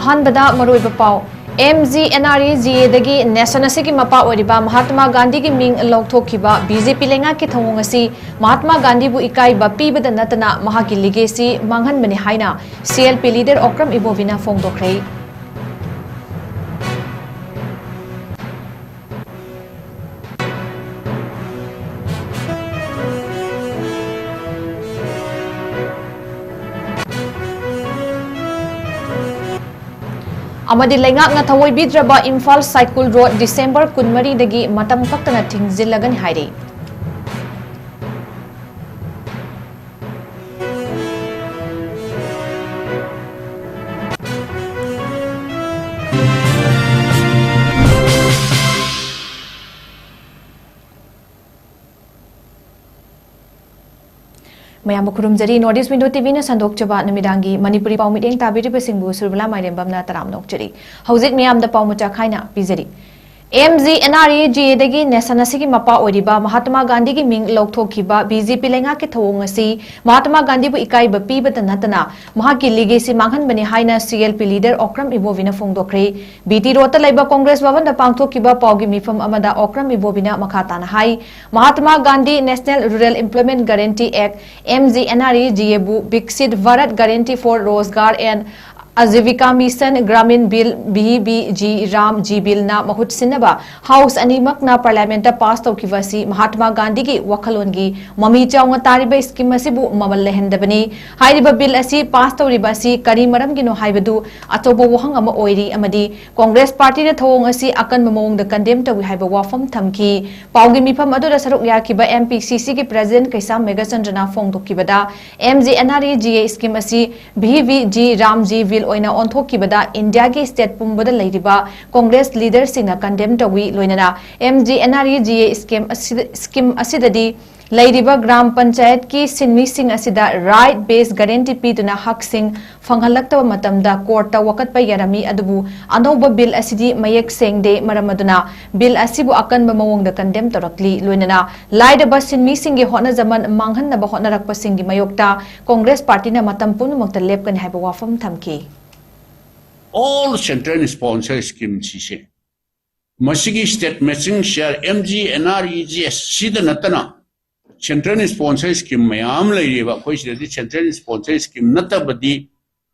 अहानबदा मरोइबा पाउ 𝐋𝐢𝐯𝐞𝐰𝐬 नेशन असिगी मपा ओरिबा महात्मा गांधी की Ming लौथोखिबा BJP लेंगा की थौंग असि महात्मा गांधी बु इकाइबा पीबदा नतना महाकी लिगेसी मांगहनबनि हाइना CLP लीडर ओक्रम इबोविना फोंदोखरै। अमदी लेंगाकना थवोइबिद्रबा इम्फाल साइकुल रोड डिसेंबर 23 दगी मतम कक्तना थिंगजिल्लगनि हाइरे। मयाम खुरुमजरी नॉर्थ ईस्ट विंडो टीवी ने संदोकचबा नमिदांगी मणिपुरी पाउ मिटेंग ताबिरिबसिंगबु सुरबला माइरेंबमना तराम नोकचरी हौजिक मियामदा पाउ मचा खाइना पिजरी। 𝐋𝐢𝐯𝐴𝐛𝐻 नेशन असिगी मपा ओरिबा महात्मा गांधी की मिंग लौथोखिबा बीजेपी लेंगा के थवोंग असि महात्मा गांधी बु इकाइबा पीबदा नतना महाकी लिगेसी मांगहनबनि हाइना CLP लीडर ओक्रम इबोविना फोंदोखरै। BT रोड लैबा कांग्रेस भवन पांगथोखिबा पाउगी मिफम अमदा ओक्रम इबोविना मखाताना हाइ Mahatma Gandhi national rural employment guarantee act 𝐋𝐢𝐯𝐴 बु Viksit Bharat guarantee for Rozgar and Ajeevika mission Gramin bill 𝐵𝐵 bill ना महुत सिन्नबा हाउस अनिमकना पार्लियामेंट पास तौखिबसी महात्मा गांधी की वखलोनगी ममी चाउंगा तारिबा स्कीम असिबु ममल लेहंदबनी हाइरिबा बिल असि पास तौरिबासी करी मरमगिनो हाइबदु अचौबा वहंग अमा ओइरी अमदी कांग्रेस पार्टी ने थवोंग असि अकनबा मओंगदा कंडेम तौइ हाइबा वाफम थमखी। पाउगी मिफम अदुदा सरुक याखिबा MPCC के प्रेसिडेंट 𝐋𝐢𝐯𝐞 𝐍𝐞𝐰𝐬 फोंदोखिबदा �MGNREGA स्कीम असि 𝐵𝐵 बिल ओइना ओंथोखिबदा इंडिया के स्टेट पुंबदा लैरिबा कांग्रेस लीडर सिंह कंडेम तवी लोइनना �MGNREGA स्कीम असिददी लैरिबा ग्राम पंचायत की सिन्मीसिंग असिदा राइट बेस गारंटी पीदुना हकसिंग फंगहलक्तबा मतमदा कोर्टा वकतपा यारमी अदुबु अनौबा बिल असिदी मयेक सेंगदे मरमदुना बिल असिबु अकनबा मवोंगदा कंडेम तोरकली लोइनना लाइदबा सिन्मीसिंगी होटनजमन मांगहनबा होटनरकपसिंगी मयोक्ता कांग्रेस पार्टीना मतम पुनमुक्ता लेपकनि हाइबा वाफम थमखी। All central sponsor schemes से मसीगी स्टेट मैचिंग शेयर MGNREGA सीधा नतना central sponsor scheme मयाम लेरिबा कोई सिदि central sponsor scheme नतबदी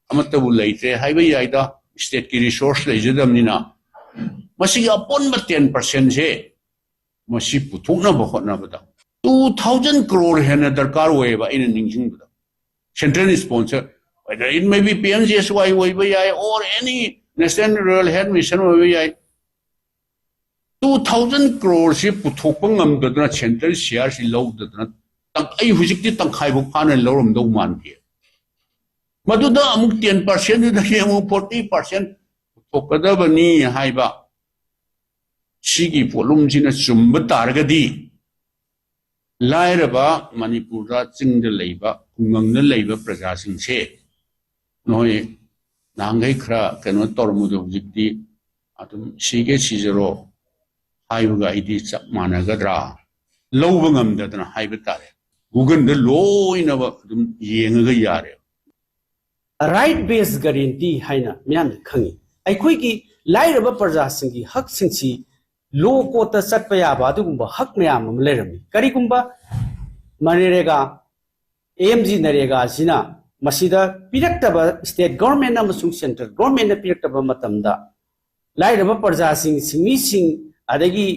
अमतबु लेते हाइबा याइदा स्टेट की रिसोर्स लेजदमनिना मसीगी अपोनबा 10% से मसी पुथुकना बखोटनाबदा 2000 crore हेना दरकार होएबा इन निंगिंगबदा central sponsor whether it may be PMGSY or any national rural health mission 2000 crore se puthokpang amdadna central share si lawdadna tang ai hujikti tangkhai bu phana lawrom do man ki maduda amuk 10% da yemu 40% puthokadabani haiba sigi volume jina chumba targadi lairaba manipura chingda leiba kungangna leiba praja singse नोए नांगई खरा कनो तोरमुदो जिक्ति अतुम सीगे सीजरो हाइबगा इदि चप मानगद्रा लौब ngamdadna HYBE तारे Gugan the लोइनब अदुम येंगगा यारे right base guarantee हाइना ma'am खंगी अखोई की लाइरब प्रजा सिंगी हक सिंसी लो कोता चटपा याबा अदुगुंबा हक म्याम अम लेरमी करिगुंबा मनरेगा MGNREGA सिना मसीदा पिरक्तबा स्टेट गवर्नमेंट अमसुंग सेंट्रल गवर्नमेंट ना पिरक्तबा मतमदा लाइरबा प्रजासिंग सिंगमिसिंग अदगी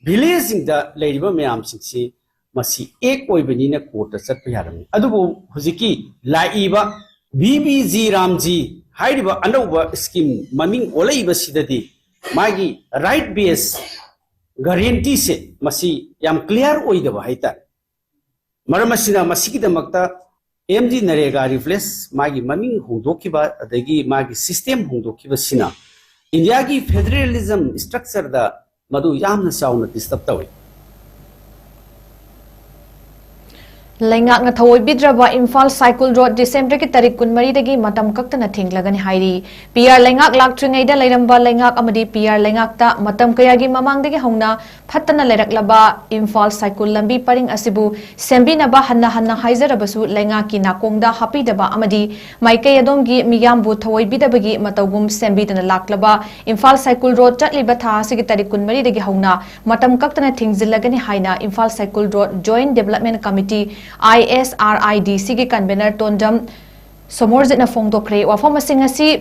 विलेज सिंग दा लैरिबा मयाम सिंगसी मसी एक ओइबनिना कोर्ट चटपा यारमी अदुबो हुजिकी लाइबा 𝐵𝐵 हाइरिबा अनौबा स्कीम ममिंग ओलैबा सिददी मागी राइट बेस गारंटी से मसी याम क्लियर ओइदबा हाइता मरमसिना मसीगिदमक्ता MGNREGA रिफ्लेस मागी ममिंग होंदोखिबा अदगी मागी सिस्टम होंदोखिबा सिना इंडिया की फेडरलिज्म स्ट्रक्चर दा मधु यामना चाउना डिस्टर्ब तवे। Lengak thawoi bidraba Imphal Cycle Road December ki tarik kunmari dagi matam kaktana thinglagani hairi PR lengak laktringaida leiramba lengak amadi PR lengak ta matam kayagi mamang dagi hongna phattana leiraklaba Imphal Cycle lambi paring asibu sembinaba hanna haizarabasu lengak ki nakongda hapidaba amadi maikai adomgi miyambu thawoi bidabagi matawgum sembidana laklaba Imphal Cycle Road chatliba tha sigi tarik kunmari dagi hongna matam kaktana thingzilagani haina Imphal Cycle Road Joint Development Committee ISRIDC ki convener Tondam Somorjitna Fongdokre wafam asing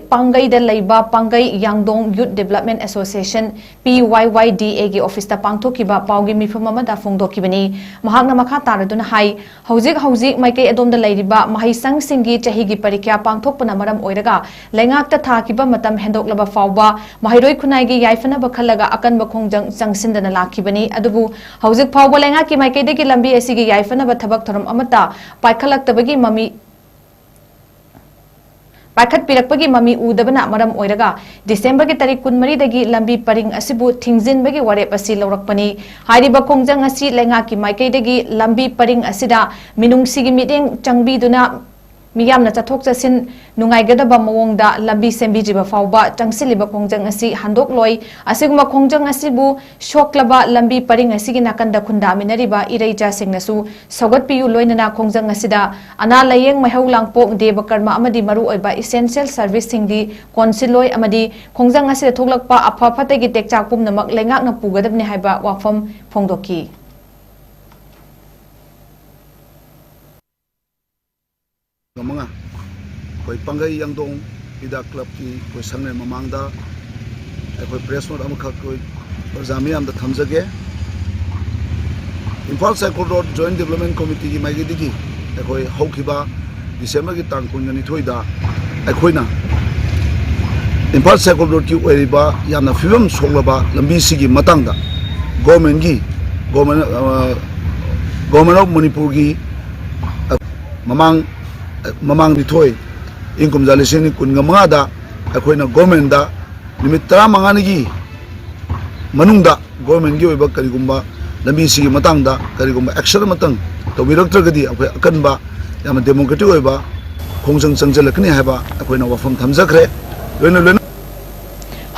Pangai da Laiba Pangai Yangdong Youth Development Association PYYDA gi office ta pangthokiba paugi mifam amada Fongdokibani mahakna makha taraduna hai hauzik maikai adom da lairiba mahaisang singi chahi gi parikya pangthokpana maram oiraga lengak ta thakiba matam hendoklaba fawba mahairoi khunai gi yaifana bakhalaga akan bakhongjang changsindana lakibani adubu hauzik fawba lengak ki maikai de gi lambi asigi yaifana ba thabak thoram amata paikhalaktabagi mami Pakat pirakpagi mami udabana maram oiraga December ki tarik kunmari dagi lambi paring asibu thingzin bagi warep asi laurakpani hairiba khongjang asi lenga ki maikai dagi lambi paring asida minungsigi mideng changbiduna miyamna chathok chasin nungaigadaba mawongda lambi sembijiba fawba changsiliba khongjang asi handok loi asiguma khongjang asibu shoklaba lambi paring asigi nakanda khunda minariba ireija singnasu sogat piu loinana khongjang asida ana layeng mahau langpok deba karma amadi maru oiba essential service singdi konsiloi amadi khongjang asida thoklakpa apha phategi tekchak pumnamak lengak na pugadabni haiba wafam phongdoki Mga koi Pangai Yangdong ida club ki koi sangne mamangda koi press note amakha koi prajami amda thamjage Imphal Cycle Road Joint Development Committee ki maigi digi koi haukiba December ki tang kungani thoida akoina Imphal Cycle Road ki oiriba yamna film soglaba lambi sigi matangda government of Manipur ki mamang dithoi ingkum jalisini kunga mangada akoina government da limit 15 gi manungda government gi oiba karigumba lambi sigi matangda karigumba action matang tobiraktragadi akoi akanba yama democratic oiba khongjang changjalakni haiba akoina wafam thamjakre loina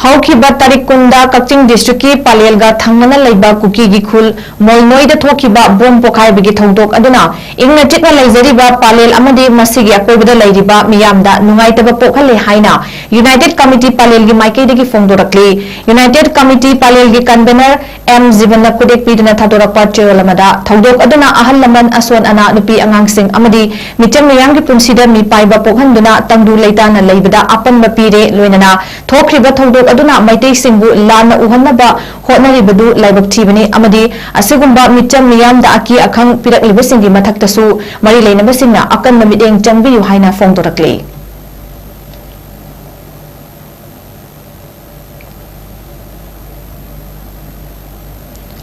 Haukiba tarik kunda Kakching district ki Palelga thangmana leiba kuki gi khul molnoi da thokiba bom pokhai bigi thodok aduna ingna chitna leijariba Palel amadi masigi akoibada leiriba miyamda nungaitaba pokhale haina United Committee Palel gi maikai degi fongdorakli United Committee Palel gi convener M Zibana kudek piduna thadorakpa cherolamada thodok aduna ahal laman aswan ana nupi angangsing amadi micham miyam gi punsida mi paiba pokhanduna tangdu leitana leibada apan bapire loinana thokriba thodok aduna maitai singbu lana uhanaba hotnaribadu laibak thibani amadi asigumba micham miyamda aki akhang piraklibasingi mathaktasu mari leinabasingna akan mamideng changbiyu haina fongdorakli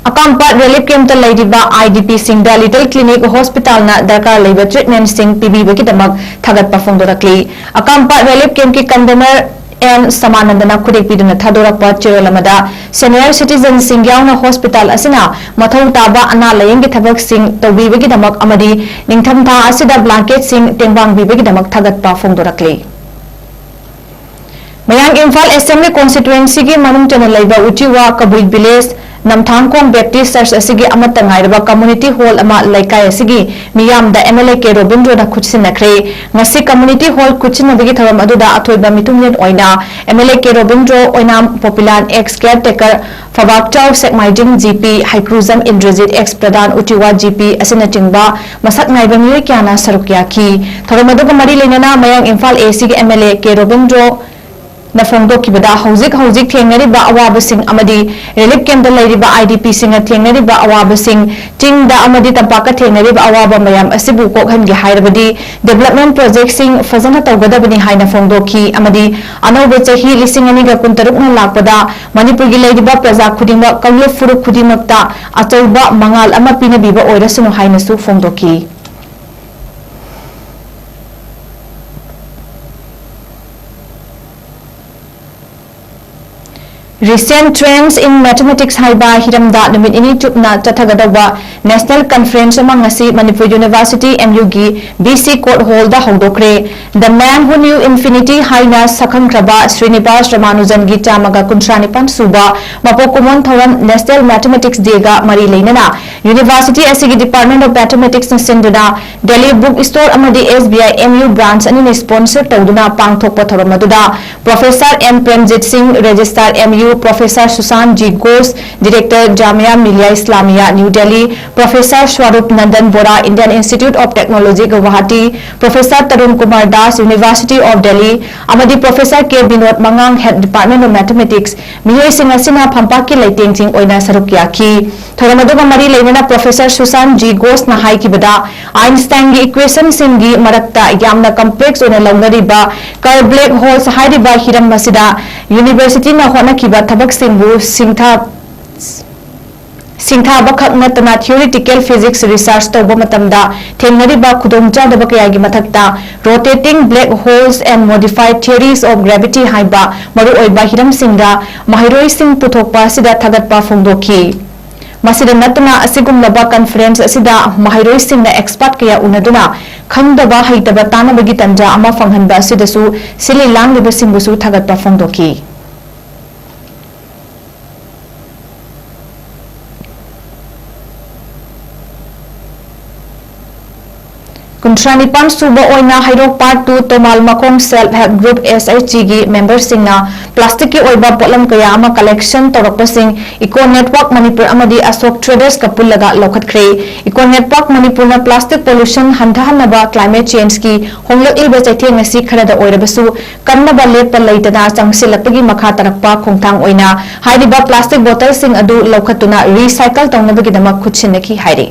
Akampat relief camp ta leidiba IDP singda Little Clinic Hospital na darkar leiba treatment sing PB baki damak thagat pa fongdorakli Akampat relief camp ki convener and Samanandana Kudek Piduna Thadorakpa Cherolamada Senior Citizen Singyauna Hospital Asina Mathau Taba Ana Layengi Thabak Sing Tawibagi Damak Amadi Ningthamta Asida Blanket Sing Tengbang Bibagi Damak Thagatpa Fongdorakli Mayang Imphal Assembly Constituency ki Manung Channel Laiba Uchiwa Kabul Village Namthangkong Baptist Church asigi amata ngairaba community hall ama laikai asigi miyam da MLA ke Robindro na khutsinakre ngasi community hall khutsinabagi tharam aduda athoiba mitungyen oina MLA ke Robindro oina popular ex caretaker Fawakchau Sekmaijing GP Haikruzam Indrajit ex Pradhan Uchiwa GP asina chingba masak ngaiba mioi kyana sarukya ki tharam aduga mari lenana mayang Imphal AC ke MLA ke Robindro na fongdokibada hauzik thengnariba awabasing amadi relief camp da leiriba IDP singa thengnariba awabasing tingda amadi tampaka thengnariba awaba mayam asibu kokhangi hairabadi development project sing fazana tawgadabani haina fongdoki amadi anauba chahi lisingani ga kuntarukna lakpada manipur gi leiriba praja khudima kawle furu khudimakta achauba mangal ama pinabiba oirasunu haina su fongdoki Recent trends in mathematics haiba hiramda numit ini chupna chathagadawa National Conference among ngasi Manipur University MU gi BC Court Hall da hongdokre. The man who knew infinity haina sakhangkraba Srinivas Ramanujan gi chamaga kuntranipan suba mapokumon thoram National Mathematics Day ga mari leinana University asigi Department of Mathematics na sinduna Delhi Book Store amadi SBI MU branch ani sponsor tawduna pangthokpa thoram aduda Professor M 𝗠𝗔𝗡𝗓𝗏 Registrar MU Professor 𝐋𝐢𝐯𝐞𝐲 Director Jamia Millia Islamia New Delhi Professor Swarup Nandan Bora Indian Institute of Technology Guwahati Professor Tarun Kumar Das University of Delhi amadi Professor K Binod Mangang Head Department of Mathematics miyoi sing asina phampaki leitengching oina saruk yaki thoramadu mari leinana Professor 𝐋𝐢𝐯𝐞𝐲 na haikibada Einstein gi equation singi marakta yamna complex oina launariba curved black holes hairiba hiram masida University na hona kiba thabak singbu singtha bakhak natana theoretical physics research tawba matamda thengnariba khudongchadaba kayagi mathakta rotating black holes and modified theories of gravity haiba maru oiba hiram singda mahiroi sing puthokpa sida thagatpa phongdoki masida natuna asigumlaba conference asida mahiroi singna expert kaya unaduna khangdaba haitaba tanabagi tanja ama phanghanba asidasu sili langliba singbusu thagatpa phongdoki Kuntranipan suba oina hairok part 2 Tomal Makong Self Help Group SHG gi members singna plastic ki oiba potlam kaya ama collection torokpa sing Eco Network Manipur amadi Asok Traders kapullaga lokhatkre Eco Network Manipur na plastic pollution handhahanaba climate change ki honglak iba chaitheng ngasi kharada oirabasu kannaba lepa leitana changsilapagi makha tarakpa khongthang oina hairiba plastic bottle sing adu lokhatuna recycle tawnabagi damak khutsinaki hairi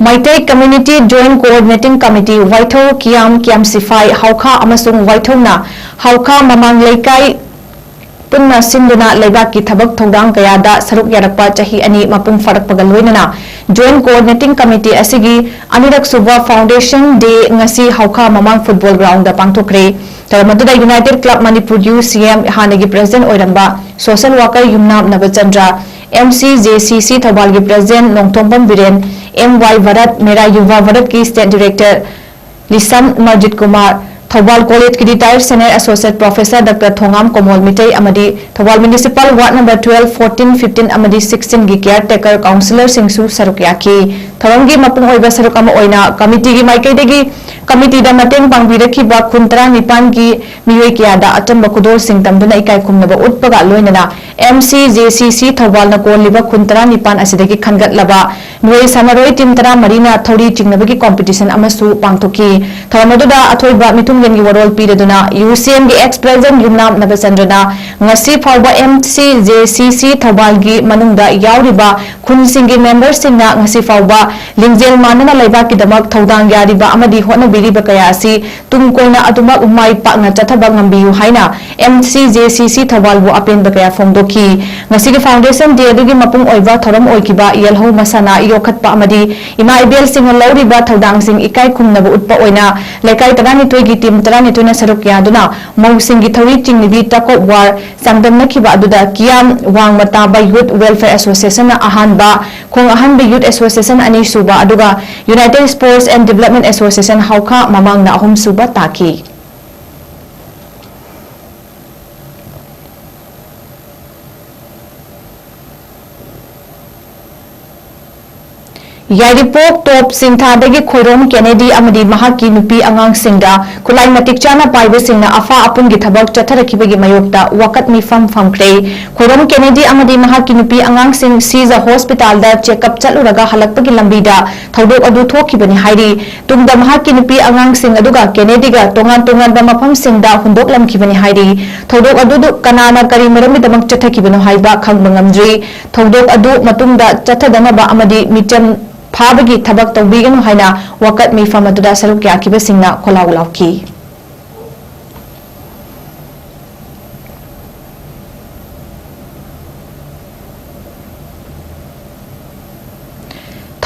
Maitai Community Joint Coordinating Committee 𝐲𝐞𝐰𝐬 𝐁𝐫𝐴 ꯍꯧꯈꯥ ꯑꯃꯁꯨꯡ ꯋꯥꯏꯊꯧꯅ ꯍꯧꯈꯥ ꯃꯃꯥꯡ ꯂꯩꯀꯥꯏ ꯄꯨꯟꯅ ꯁꯤꯟꯗꯨꯅ ꯂꯩꯕꯥꯛꯀꯤ ꯊꯕꯛ ꯊꯧꯗꯥꯡ ꯀꯌꯥꯗ ꯁꯔꯨꯛ ꯌꯥꯔꯛꯄ ꯆꯍꯤ ꯑꯅꯤ ꯃꯄꯨꯡ ꯐꯥꯔꯛꯄꯒ ꯂꯣꯏꯅꯅ Joint Coordinating Committee asigi ꯑꯅꯤꯔꯛ ꯁꯨꯕ Foundation Day ngasi ꯍꯧꯈꯥ ꯃꯃꯥꯡ ꯐꯨꯠꯕꯣꯜ ꯒ꯭ꯔꯥꯎꯟꯗ ꯄꯥꯡꯊꯣꯛꯈ꯭ꯔꯦ ꯇꯔꯃꯗꯨꯗ United Club Manipur Youth CM ꯍꯥꯟꯅꯒꯤ ꯄ꯭ꯔꯦꯁꯤꯗꯦꯟꯠ ꯑꯣꯏꯔꯝꯕ Social Worker Yumnam Navachandra MCJCC ꯊꯧꯕꯥꯜꯒꯤ president Nongthombam Biren MY Bharat Mera Yuva Bharat ki State Director Lisam Marjit Kumar Thobal College ki retired Senior Associate Professor Dr. Thongam Komol Mitai amadi Thobal Municipal Ward number 12, 14, 15 amadi 16 gi caretaker councillor singsu saruk yaki Thoramgi mapung oiba saruk ama oina committee gi maikai degi committee da mateng pangbiraki ba kuntara nipan ki miyoi kiyada atamba kudor sing tamduna ikai kumnaba utpaga loinana MCJCC Thobal na kolliba kuntara nipan asidagi khangat laba Noi Samaroi Team Tara Marina Thori Chingnabagi competition amasu pangthoki Thoramaduda athoiba mitunggengi warol piraduna UCM gi ex-president Yumnam Navachandra ngasi phawba MCJCC Thobal gi manungda yauriba khunsingi members singna ngasi phawba lingjel manana laiba ki damak thodang yariba amadi honabiriba kaya asi tungkoina adumak mai pakna chathaba ngambiu haina MCJCC Thobal bu apenba kaya phongdoki ngasi gi foundation day adugi mapung oiba thoram oikiba yelho masana yokhatpa amadi ima ibel sing lauriba thodang sing ikai khumnaba utpa oina lekai tarani toigi team tarani toina saruk yaduna mau singi thori chingnibi takop war sangdamna khiba aduda kiam wangmata ba youth welfare association na ahanba khong ahanba youth association ani suba aduga United Sports and Development Association hauka mamang na ahum suba taki Yaripok top singthadagi khoirom Kennedy amadi mahaki nupi angang singda kulai matik chana paibe singna afa apungi thabak chatharakibagi mayokta wakat mi famkre khoirom Kennedy amadi mahaki nupi angang sing Siza hospital da check up chaluraga halakpagi lambida thodok adu thokibani hairi tungda mahaki nupi angang sing aduga Kennedy ga tongan da mafam singda hundok lamkibani hairi thodok adu kanana kari marami damak chathakibano haiba khangbangamdri thodok adu matungda chathadanaba amadi mitam Phabagi thabak tawbiganu haina wakat mi famaduda saruk yakiba singna kholawlawki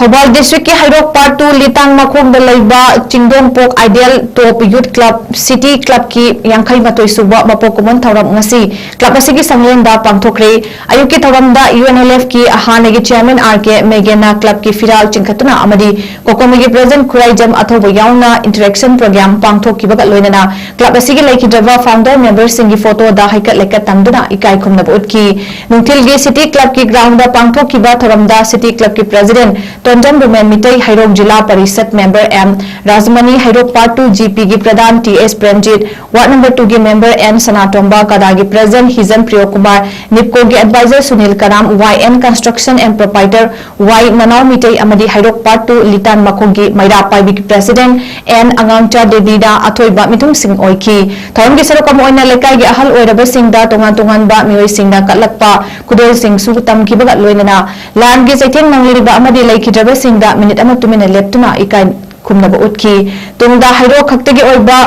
Thoubal district की Hairok part 2 Litang Makhong लैबा चिंगदोंगपोक ideal top youth club city club की यांखई मतोई सुबा मपोक कुमन थौरम ngasi क्लब असि की संगलेंदा पांगथोखरे अयुक की थौरमदा UNLF की हानेगी चेयरमैन आरके मेगेना क्लब की फिराल चिंखतुना अमदी कोकोमी प्रेजेंट खुराइजम अथोब याउना इंटरेक्शन प्रोग्राम पांगथोखिबगा लोइनना क्लब असि की लेखिद्रबा फाउंडर मेंबर सिंगी फोटो दा हाइकत लेकत तंगदुना इकाई खुमनब उतकी नुंथिलगी सिटी क्लब की ग्राउंड दा पांगथोखिबा थौरमदा सिटी क्लब की president 𝗠𝗔𝗡𝗜𝗣 Mitei Hairok zila parishad member M Rajmani Hairok part 2 GP की pradhan TS Premjit ward number 2 की मेंबर N सनाटोंबा कदा की प्रेसिडेंट हिजन प्रियो कुमार निपको की adviser Sunil Karam YN construction and proprietor Y ननाव मितई अमदी हाइरोक पार्ट 2 लितान मखों की मैरा पाइबी की प्रेसिडेंट N अंगांगचा देवीदा अथोइबा मिथुंग सिंह ओइकी थौरम की सरोकम ओइना लेकाई की अहल ओइरबा सिंगदा तोंगान तोंगानबा मियोइ सिंगदा कलकपा खुदोल सिंह सु तमखिबगा लोइनना लान की सैथेंग नंगलिबा अमदी लेखिद्रबा सिंगदा मिनिट अमा तुमिना लेप्तुना इकाई खुमनबा उतकी तुंगदा हाइरोक खक्तगी ओइबा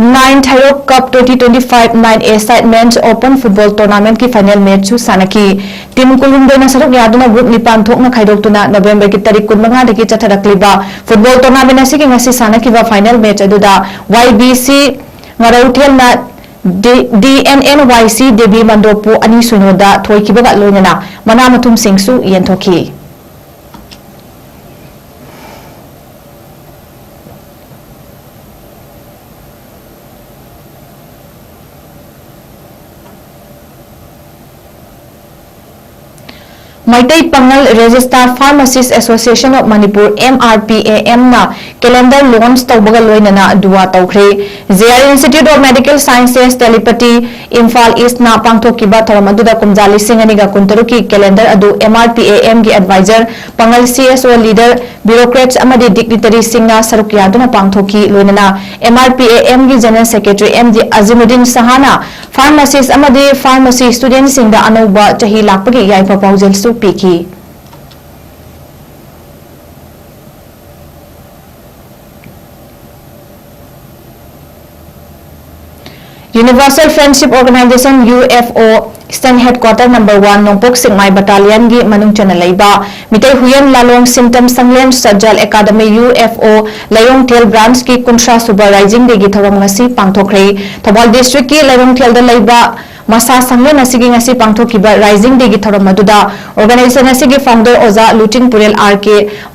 9th Hairok cup 2025 9A side men's open football tournament की फाइनल मैच सानकी टीम कुलुमदोना सरक यादुना ग्रुप निपान थोकना खाइदोक्तुना नवंबर की तारीख 15 दगी चथरक्लिबा फुटबॉल टूर्नामेंट असि की ngasi सानकीबा फाइनल मैच अदुदा YBC ngarauthelna DNNYC देवी मंडोपु अनि सुनोदा थोइकिबगा लोइनना मना मथुम सिंगसु येंथोकी मैतई पंगल registrar pharmacist association of Manipur MRPAM ना कैलेंडर लॉन्च तौबगा लोइनना दुआ तौख्रे JR institute of medical sciences telepathy Imphal east ना पांगथोकिबा थरम अदुदा कुमजाली सिंगनिगा कुंतरु की कैलेंडर अदु MRPAM की एडवाइजर पंगल CSO लीडर ब्यूरोक्रेट्स अमदी डिग्निटरी सिंगना सरुक यादुना पांगथोकी लोइनना MRPAM की जनरल सेक्रेटरी MD अजीमुद्दीन सहाना फार्मासिस्ट अमदी फार्मेसी स्टूडेंट सिंगदा अनौबा चही लापगी याई प्रपोजल सु पीकी यूनिवर्सल फ्रेंडशिप ऑर्गेनाइजेशन UFO स्टेन हेडक्वार्टर नंबर 1 नोंपोक सिंगमाई बटालियन की मनुंग चना लैबा मितई हुयन लालोंग सिम्टम संगलेन सज्जल एकेडमी UFO लयोंग टेल ब्रांच की कुंट्रा सुपर राइजिंग डे की थवम ngasi पांगथोखरे थौबाल डिस्ट्रिक्ट की लयोंग टेल द लैबा मसा संगलेन असिगी ngasi पांगथोखिबा राइजिंग डे की थवम मदुदा ऑर्गेनाइजेशन असिगी फाउंडर ओजा लुटिन पुरेल RK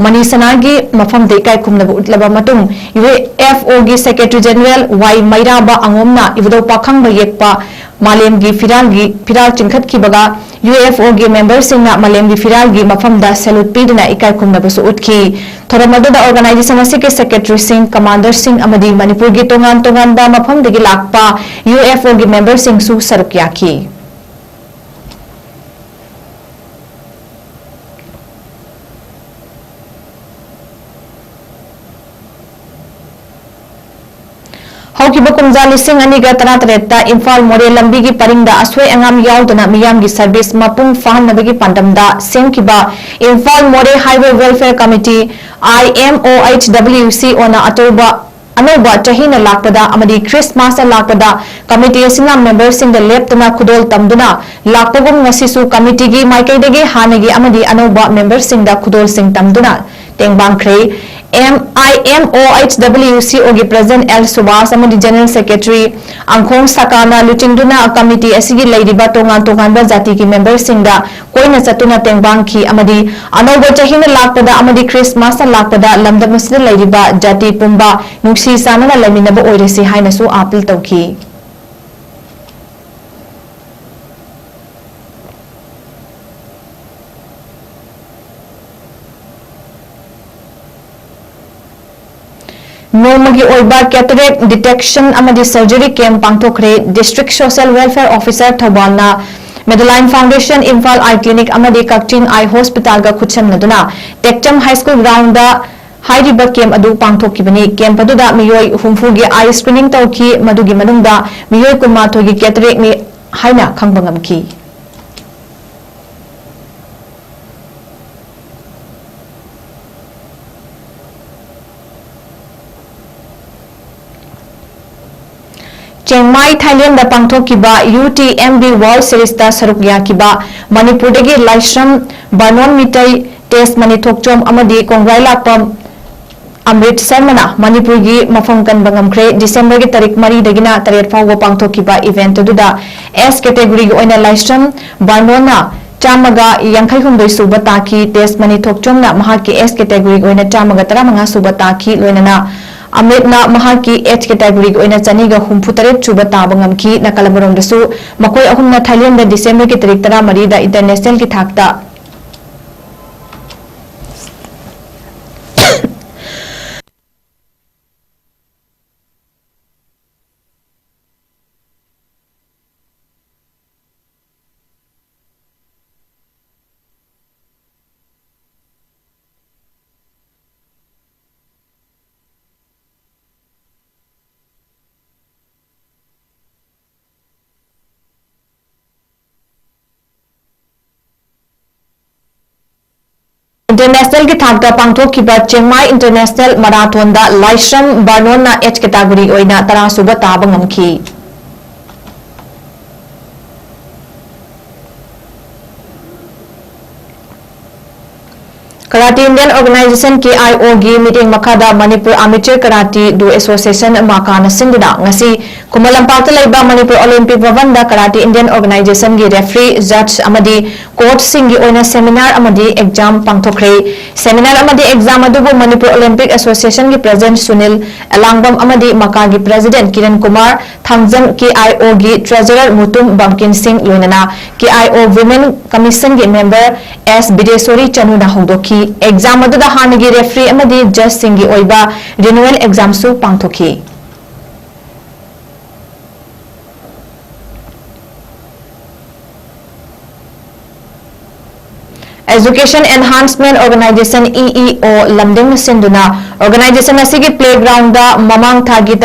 मनीसना की मफम देकाई खुमनब उतलबा मतुंग UFO की सेक्रेटरी जनरल Y मैराबा अंगोमना इवदो पाखंग येकपा मालेम की फिराल चिंखत की बगा UFO की मेंबर सिंगना मालेम की फिराल की मफम दा सैल्यूट पीदना इकाई खुमनबसु उतकी थोरमदुदा ऑर्गेनाइजेशन असि के सेक्रेटरी सिंह कमांडर सिंह अमदी मणिपुर की तोंगान तोंगान बा मफम दगी लाकपा UFO की मेंबर सिंह सु सरुक याकी हौकिबा कुमजाली सिंह अनिगा तरातरेता इम्फाल मोरे लंबी की परिंदा असोय अंगाम याउदना मियाम की सर्विस मपुंग फाहनबगी पंडमदा सेमकिबा Imphal Moreh highway welfare committee IMOHWC ओना अतोबा अनोबा चहीना लाकपदा अमदी क्रिसमस लाकपदा कमिटी असिना मेंबर सिंह लेप्तना खुदोल तमदुना लाकपगुम ngasisu कमिटी की माइकैदगी हानेगी अमदी अनोबा मेंबर सिंह दा खुदोल सिंह तमदुना तेंगबांगख्रे IMOHWCO की प्रेसिडेंट L सुभाष अमदी जनरल सेक्रेटरी अंखोंग सकाना लुचिंगदुना कमिटी असिगी लैरिबा तोंगान तोंगानबा जाति की मेंबर सिंगदा कोइना चतुना तेंगबांगखी अमदी अनोबा चहीना लाकपदा अमदी क्रिसमस लाकपदा लमदमसिदा लैरिबा जाति पुंबा नुक्सी सानना लैमिनबा ओइरेसि हाइनसु अपील तौखी नोमगी ओइबा कैटरेक्ट डिटेक्शन अमदी सर्जरी कैंप पांगथोखरे डिस्ट्रिक्ट सोशल वेलफेयर ऑफिसर थौबालना Medline foundation Imphal eye clinic अमदी कक्चिंग आई हॉस्पिटल का खुचमनदुना टेक्चम हाई स्कूल ग्राउंड हाइरिबा कैंप अदु पांगथोखिबनी कैंप अदुदा मियोय हुमफुगी आई स्क्रीनिंग तौखी मदुगी मनुंगदा मियोय कुमाथोगी कैटरेक्ट नि हाइना खंगबंगमखी चेंगमाई थाईलैंड पांगथोखिबा UTMB वर्ल्ड सीरीज ता सरुक याकिबा मणिपुर दगी लाइश्रम बर्नोन मितई टेस्ट मनी थोकचोम अमदी कोंग्राई लापम अमृत शर्मा मणिपुर की मफम कनब ngमख्रे डिसेंबर की तारीख 3 दगिना 8 फाव पांगथोकिबा इवेंट दुदा एस कैटेगरी ओइना लाइस्ट्रम बार्नोना चामगा यांखै हुंदोय सुबा ताकी टेस्ट मनी थोकचोमना महाकी एस कैटेगरी ओइना चामगा 15 सुबा ताकी लोइनना अमृतना महाकी एच कैटेगरी ओइना चनीगा 63 सुबा ताबा ngमखी नकलबरोंदसु मकोय अहुमना थाईलैंड डिसेंबर की तारीख 13 दा इंटरनेशनल की थाकता इंटरनेशनल की थाकता पांगथोकिबा चेंगमाई इंटरनेशनल मैराथन दा लाइस्ट्रम बार्नोना एच कैटेगरी ओइना 10 सुबा ताबा ngमखी कराटे इंडियन ऑर्गेनाइजेशन 𝐾𝐢𝐯 की मीटिंग मखादा Manipur amateur karate do association माकाना सिंगना ngasi कुमलंपाक्ता लेबा मणिपुर ओलंपिक भवन दा कराटे इंडियन ऑर्गेनाइजेशन की रेफरी जज अमदी कोच सिंगी ओइना सेमिनार अमदी एग्जाम पांगथोखरे सेमिनार अमदी एग्जाम अदुबु मणिपुर ओलंपिक एसोसिएशन की प्रेसिडेंट सुनील एलांगबम अमदी मका की प्रेसिडेंट किरण कुमार थांगजंग 𝐾𝐢𝐯 की ट्रेजरर मुतुम बंकिन सिंह लोइनना 𝐾𝐢𝐯 वुमेन कमीशन की मेंबर एस बिदेश्वरी चनुना होदोखी एग्जाम अदुदा हानगी रेफरी अमदी जज सिंगी ओइबा रिन्यूअल एग्जाम सु पांगथोखी education enhancement organization EEO Lamding सिंधुना ऑर्गेनाइजेशन असिगी प्लेग्राउंड दा ममांग थागी